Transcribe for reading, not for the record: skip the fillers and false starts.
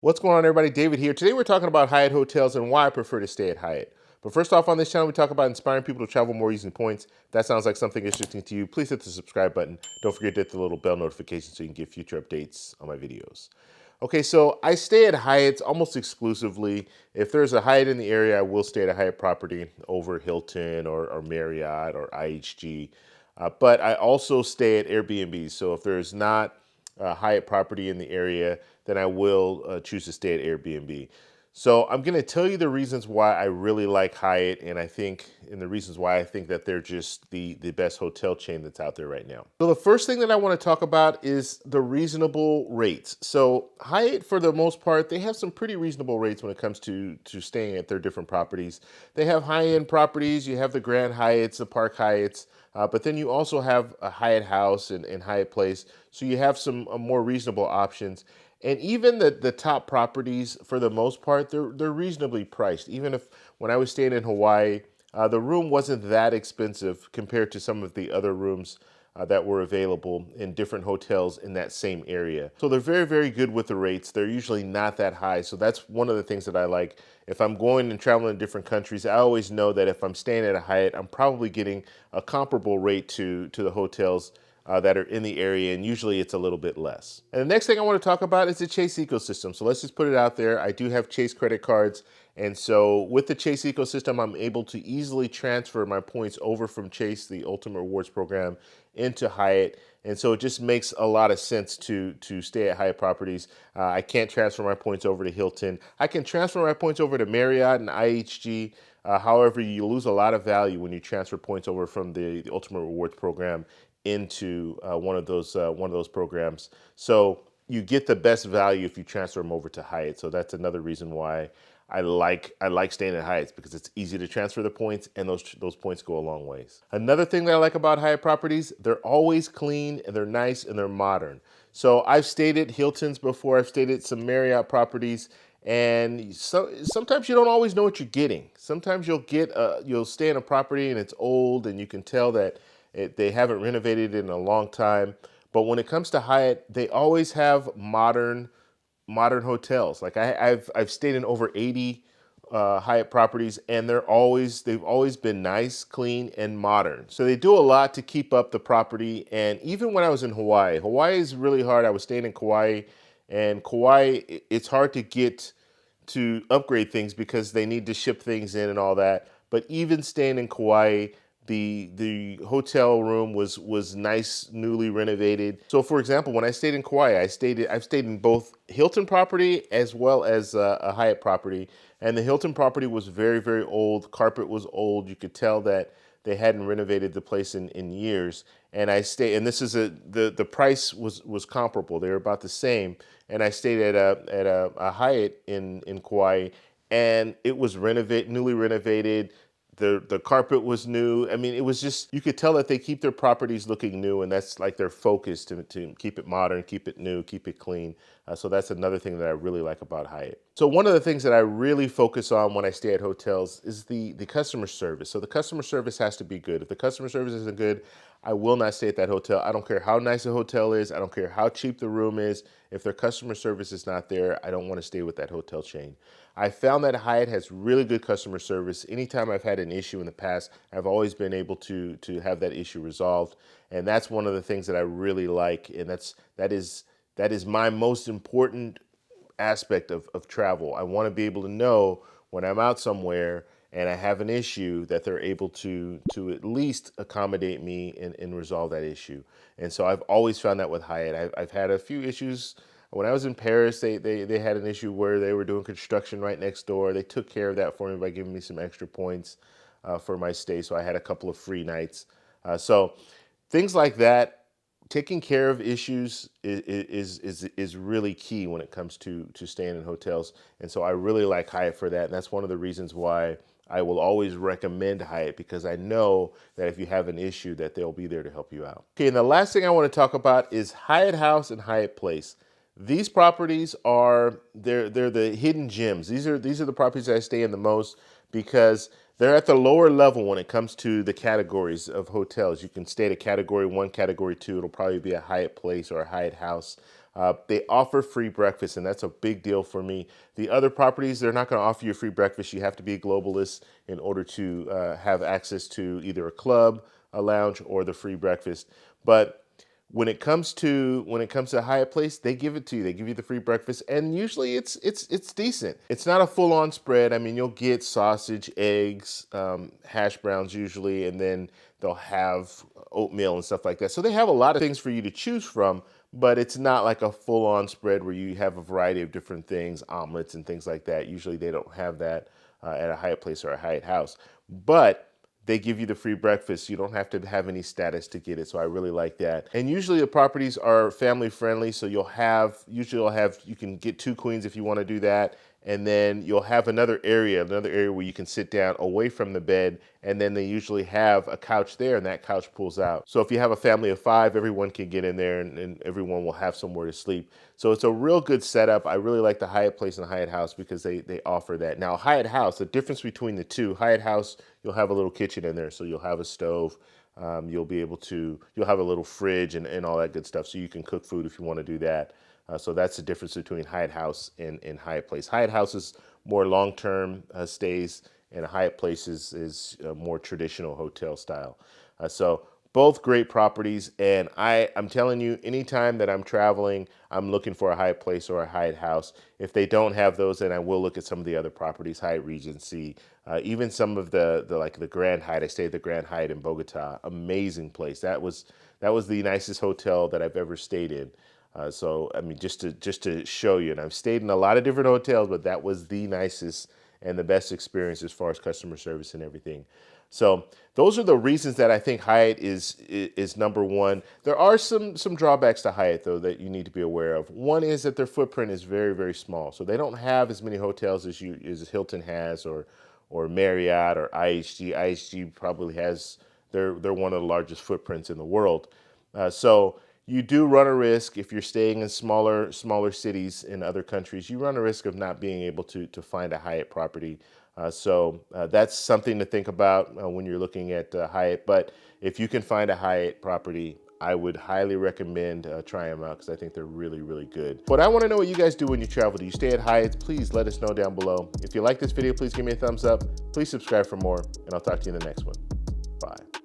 What's going on, everybody? David here. Today we're talking about Hyatt hotels and why I prefer to stay at Hyatt. But first off, on this channel, we talk about inspiring people to travel more using points. If that sounds like something interesting to you, please hit the subscribe button. Don't forget to hit the little bell notification so you can get future updates on my videos. Okay, so I stay at Hyatt's almost exclusively. If there's a Hyatt in the area, I will stay at a Hyatt property over Hilton or Marriott or IHG. But I also stay at Airbnb. So if there's not a Hyatt property in the area, then I will choose to stay at Airbnb. So I'm going to tell you the reasons why I really like Hyatt, and the reasons why I think that they're just the best hotel chain that's out there right now. So the first thing that I want to talk about is the reasonable rates. So Hyatt, for the most part, they have some pretty reasonable rates when it comes to staying at their different properties. They have high-end properties. You have the Grand Hyatts, the Park Hyatts, but then you also have a Hyatt House and Hyatt Place. So you have some more reasonable options. And even the top properties, for the most part, they're reasonably priced. Even if when I was staying in Hawaii, the room wasn't that expensive compared to some of the other rooms that were available in different hotels in that same area. So they're very, very good with the rates. They're usually not that high. So that's one of the things that I like. If I'm going and traveling in different countries, I always know that if I'm staying at a Hyatt, I'm probably getting a comparable rate to the hotels that are in the area, and usually it's a little bit less. And the next thing I want to talk about is the Chase ecosystem. So let's just put it out there. I do have Chase credit cards, and so with the Chase ecosystem, I'm able to easily transfer my points over from Chase, the Ultimate Rewards program, into Hyatt. And so it just makes a lot of sense to stay at Hyatt properties. I can't transfer my points over to Hilton. I can transfer my points over to Marriott and IHG. However, you lose a lot of value when you transfer points over from the Ultimate Rewards program into one of those programs. So you get the best value if you transfer them over to Hyatt. So that's another reason why I like staying at Hyatt's, because it's easy to transfer the points, and those points go a long ways. Another thing that I like about Hyatt properties, they're always clean and they're nice and they're modern. So I've stayed at Hilton's before. I've stayed at some Marriott properties, and sometimes you don't always know what you're getting. Sometimes you'll stay in a property and it's old, and you can tell that they haven't renovated it in a long time. But when it comes to Hyatt, they always have modern hotels. Like I've stayed in over 80 Hyatt properties, and they've always been nice, clean, and modern. So they do a lot to keep up the property. And even when I was in Hawaii is really hard. I was staying in Kauai, and Kauai, it's hard to get to upgrade things because they need to ship things in and all that. But even staying in Kauai, the hotel room was nice, newly renovated. So for example, when I stayed in Kauai, I've stayed in both Hilton property as well as a Hyatt property. And the Hilton property was very, very old. Carpet was old. You could tell that they hadn't renovated the place in years. And and this is the price was comparable. They were about the same. And I stayed at a Hyatt in Kauai, and it was newly renovated. The carpet was new. I mean, it was just, you could tell that they keep their properties looking new, and that's like their focus, to keep it modern, keep it new, keep it clean. So that's another thing that I really like about Hyatt. So one of the things that I really focus on when I stay at hotels is the customer service. So the customer service has to be good. If the customer service isn't good, I will not stay at that hotel. I don't care how nice a hotel is. I don't care how cheap the room is. If their customer service is not there, I don't want to stay with that hotel chain. I found that Hyatt has really good customer service. Anytime I've had an issue in the past, I've always been able to have that issue resolved. And that's one of the things that I really like. And that is my most important aspect of travel. I want to be able to know when I'm out somewhere and I have an issue that they're able to at least accommodate me and resolve that issue. And so I've always found that with Hyatt. I've had a few issues. When I was in Paris, they had an issue where they were doing construction right next door. They took care of that for me by giving me some extra points for my stay. So I had a couple of free nights. So things like that, taking care of issues is really key when it comes to staying in hotels. And so I really like Hyatt for that. And that's one of the reasons why I will always recommend Hyatt, because I know that if you have an issue that they'll be there to help you out. Okay, and the last thing I want to talk about is Hyatt House and Hyatt Place. These properties they're the hidden gems. These are the properties that I stay in the most, because they're at the lower level when it comes to the categories of hotels. You can stay at a category 1, category 2. It'll probably be a Hyatt Place or a Hyatt House. They offer free breakfast, and that's a big deal for me. The other properties, they're not going to offer you a free breakfast. You have to be a globalist in order to have access to either a club, a lounge, or the free breakfast. But when it comes to Hyatt Place, they give it to you. They give you the free breakfast, and usually it's decent. It's not a full-on spread. I mean, you'll get sausage, eggs, hash browns usually, and then they'll have oatmeal and stuff like that. So they have a lot of things for you to choose from, but it's not like a full-on spread where you have a variety of different things, omelets and things like that. Usually they don't have that at a Hyatt Place or a Hyatt House, but they give you the free breakfast. You don't have to have any status to get it. So I really like that. And usually the properties are family friendly. So you can get 2 queens if you want to do that. And then you'll have another area where you can sit down away from the bed. And then they usually have a couch there, and that couch pulls out. So if you have a family of 5, everyone can get in there, and everyone will have somewhere to sleep. So it's a real good setup. I really like the Hyatt Place and the Hyatt House because they offer that. Now, Hyatt House, the difference between the two, Hyatt House, you'll have a little kitchen in there. So you'll have a stove. You'll have a little fridge and all that good stuff. So you can cook food if you want to do that. So that's the difference between Hyatt House and Hyatt Place. Hyatt House is more long-term stays, and Hyatt Place is more traditional hotel style. So both great properties, and I'm telling you, anytime that I'm traveling, I'm looking for a Hyatt Place or a Hyatt House. If they don't have those, then I will look at some of the other properties, Hyatt Regency, even some of the Grand Hyatt. I stayed at the Grand Hyatt in Bogota. Amazing place. That was the nicest hotel that I've ever stayed in. So I mean, just to show you, and I've stayed in a lot of different hotels, but that was the nicest and the best experience as far as customer service and everything. So those are the reasons that I think Hyatt is number one. There are some drawbacks to Hyatt though that you need to be aware of. One is that their footprint is very, very small, so they don't have as many hotels as Hilton has or Marriott or IHG. IHG probably has they're one of the largest footprints in the world. So you do run a risk if you're staying in smaller cities in other countries. You run a risk of not being able to find a Hyatt property. So that's something to think about when you're looking at Hyatt. But if you can find a Hyatt property, I would highly recommend trying them out because I think they're really, really good. But I want to know what you guys do when you travel. Do you stay at Hyatt? Please let us know down below. If you like this video, please give me a thumbs up. Please subscribe for more, and I'll talk to you in the next one. Bye.